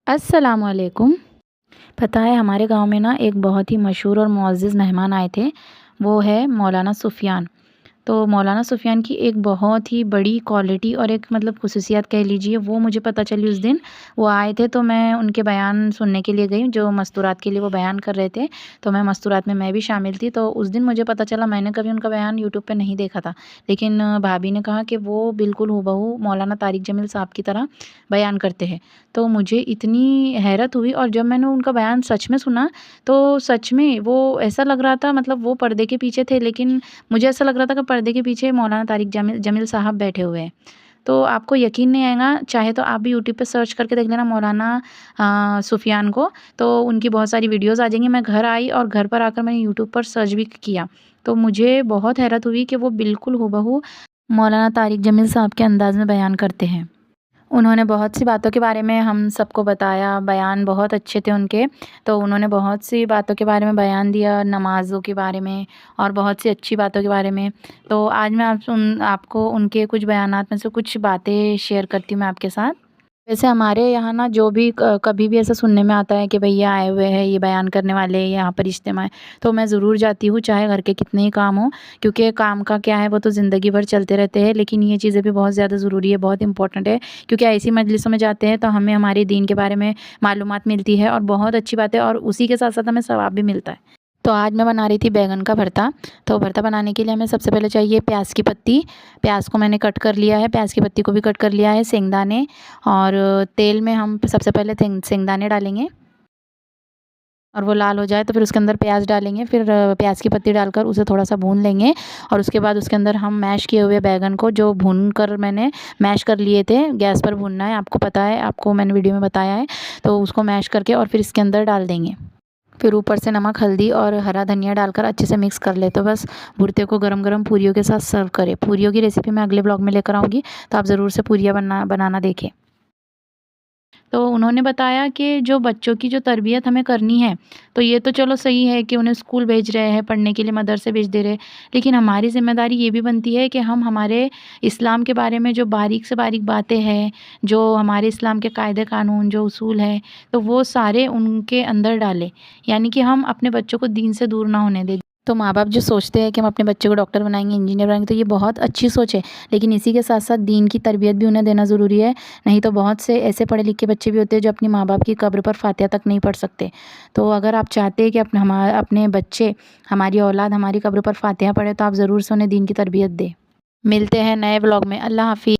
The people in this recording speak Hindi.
अस्सलामुअलैकुम। पता है हमारे गाँव में ना एक बहुत ही मशहूर और मुअज़्ज़िज़ मेहमान आए थे, वो है मौलाना सुफ़ियान। तो मौलाना सुफ़ियान की एक बहुत ही बड़ी क्वालिटी और एक मतलब ख़ुसूसियत कह लीजिए वो मुझे पता चली उस दिन। वो आए थे तो मैं उनके बयान सुनने के लिए गई, जो मस्तूरात के लिए वो बयान कर रहे थे, तो मस्तूरात में मैं भी शामिल थी। तो उस दिन मुझे पता चला, मैंने कभी उनका बयान यूट्यूब पे नहीं देखा था। लेकिन भाभी ने कहा कि वो बिल्कुल हूबहू मौलाना तारिक जमील साहब की तरह बयान करते हैं। तो मुझे इतनी हैरत हुई, और जब मैंने उनका बयान सच में सुना, तो सच में वो ऐसा लग रहा था, मतलब वो पर्दे के पीछे थे, लेकिन मुझे ऐसा लग रहा था कि पर्दे के पीछे मौलाना तारिक जमील जमील साहब बैठे हुए हैं। तो आपको यकीन नहीं आएगा, चाहे तो आप भी यूट्यूब पे सर्च करके देख लेना मौलाना सुफ़ियान को, तो उनकी बहुत सारी वीडियोज़ आ जाएँगी। मैं घर आई और घर पर आकर मैंने यूट्यूब पर सर्च भी किया, तो मुझे बहुत हैरत हुई कि वो बिल्कुल हूबहू मौलाना तारिक जमील साहब के अंदाज़ में बयान करते हैं। उन्होंने बहुत सी बातों के बारे में हम सबको बताया, बयान बहुत अच्छे थे उनके। तो उन्होंने बहुत सी बातों के बारे में बयान दिया, नमाज़ों के बारे में और बहुत सी अच्छी बातों के बारे में। तो आज मैं आपको उनके कुछ बयानात में से कुछ बातें शेयर करती हूँ मैं आपके साथ। वैसे हमारे यहाँ ना जो भी कभी भी ऐसा सुनने में आता है कि भैया आए हुए हैं, ये बयान करने वाले यहाँ पर इज्तिमा है, तो मैं ज़रूर जाती हूँ, चाहे घर के कितने ही काम हों। क्योंकि काम का क्या है, वो तो ज़िंदगी भर चलते रहते हैं, लेकिन ये चीज़ें भी बहुत ज़्यादा ज़रूरी है, बहुत इंपॉर्टेंट है। क्योंकि ऐसी मजलिसों में जाते हैं तो हमें हमारे दीन के बारे में मालूमात मिलती है, और बहुत अच्छी बात है, और उसी के साथ साथ हमें सवाब भी मिलता है। तो आज मैं बना रही थी बैंगन का भरता। तो भरता बनाने के लिए हमें सबसे पहले चाहिए प्याज की पत्ती। प्याज को मैंने कट कर लिया है, प्याज की पत्ती को भी कट कर लिया है, सेंगदाने, और तेल में हम सबसे पहले सेंगदाने डालेंगे, और वो लाल हो जाए तो फिर उसके अंदर प्याज डालेंगे। फिर प्याज की पत्ती डालकर उसे थोड़ा सा भून लेंगे, और उसके बाद उसके अंदर हम मैश किए हुए बैंगन को, जो भून कर मैंने मैश कर लिए थे, गैस पर भूनना है, आपको पता है, आपको मैंने वीडियो में बताया है। तो उसको मैश करके और फिर इसके अंदर डाल देंगे। फिर ऊपर से नमक, हल्दी और हरा धनिया डालकर अच्छे से मिक्स कर ले। तो बस भुर्ते को गरम-गरम पूरियों के साथ सर्व करें। पूरियों की रेसिपी मैं अगले ब्लॉग में लेकर आऊँगी, तो आप ज़रूर से पूरियाँ बनाना देखें। तो उन्होंने बताया कि जो बच्चों की जो तरबियत हमें करनी है, तो ये तो चलो सही है कि उन्हें स्कूल भेज रहे हैं, पढ़ने के लिए मदरसे भेज दे रहे हैं, लेकिन हमारी ज़िम्मेदारी ये भी बनती है कि हम हमारे इस्लाम के बारे में जो बारीक से बारीक बातें हैं, जो हमारे इस्लाम के कायदे कानून, जो उसूल हैं, तो वो सारे उनके अंदर डालें। यानी कि हम अपने बच्चों को दीन से दूर ना होने दें। तो माँ-बाप जो सोचते हैं कि हम अपने बच्चे को डॉक्टर बनाएँगे, इंजीनियर बनाएँगे, तो ये बहुत अच्छी सोच है। लेकिन इसी के साथ-साथ दीन की तरबियत भी उन्हें देना ज़रूरी है। नहीं तो बहुत से ऐसे पढ़े लिखे बच्चे भी होते हैं जो अपनी माँ-बाप की कब्र पर फ़ातिहा तक नहीं पढ़ सकते। तो अगर आप चाहते हैं कि अपने बच्चे, हमारी औलाद हमारी कब्र पर फ़ातिहा पढ़े, तो आप ज़रूर से उन्हें दीन की तरबियत दें। मिलते हैं नए व्लॉग में। अल्लाह हाफ़िज़।